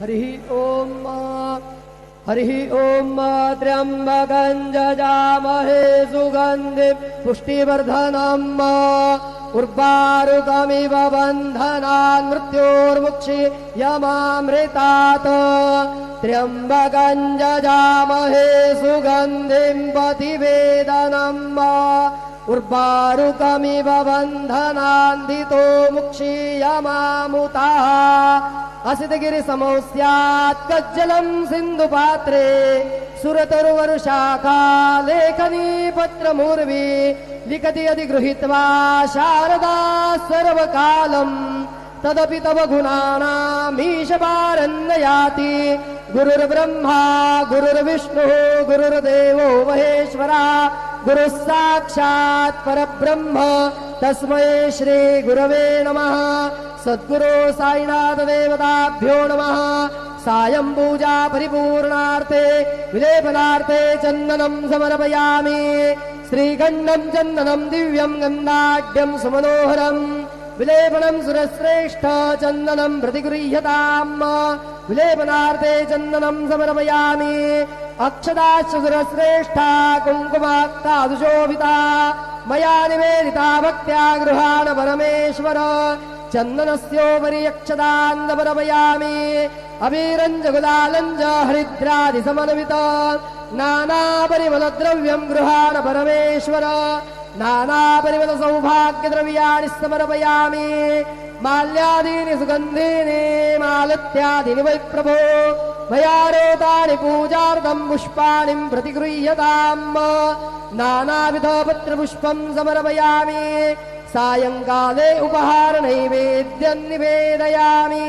हरिः ॐ त्र्यम्बकं जजामहे सुगन्धिं पुष्टिवर्धनम् उर्वारुकमिव बन्धनान् मृत्योर्मुक्षीयमामृतात् त्र्यम्बकं जजामहे सुगन्धिं प्रतिवेदनम् उर्वारुकमिव बन्धनान्धितो मुक्षीयमामुताः असितगिरिसमो स्यात् कज्जलं सिन्धुपात्रे सुरतरुवरुशाखा लेखनी पत्रमुर्वी लिखति अधिगृहीत्वा शारदा सर्वकालम् तदपि तव गुणानामीशपारन्नयाति गुरुर्ब्रह्मा गुरुर्विष्णुः गुरुर्देवो महेश्वरा गुरुः साक्षात् परब्रह्म तस्मै श्री गुरवे नमः। सद्गुरो साईनाथ देवताभ्यो नमः। सायं पूजा परिपूर्णार्थे विलेपनार्थे चन्दनं समर्पयामि। श्रीगन्धं चन्दनं दिव्यं गन्धाढ्यं सुमनोहरम् विलेपनं सुरश्रेष्ठ चन्दनं प्रतिगृह्यताम्। विलेपनार्थे चन्दनं समर्पयामि। अक्षदाश्च सुरश्रेष्ठा कुङ्कुमाक्तादुशोभिता मया निवेदिता भक्त्या गृहाण परमेश्वर। चन्दनस्योपरि अक्षदान् समर्पयामि। अबीरञ्च गुलालञ्च हरिद्रादिसमन्वित नानापरिमलद्रव्यं गृहाण परमेश्वर। नानापरिमल सौभाग्यद्रव्याणि समर्पयामि। माल्यादीनि सुगन्धीनि मालत्यादीनि वै प्रभो मया रोतानि पूजार्थं पुष्पाणि प्रतिगृह्यताम्। नानाविध पत्रपुष्पं समर्पयामि। सायंकाले उपहार नैवेद्यं निवेदयामि।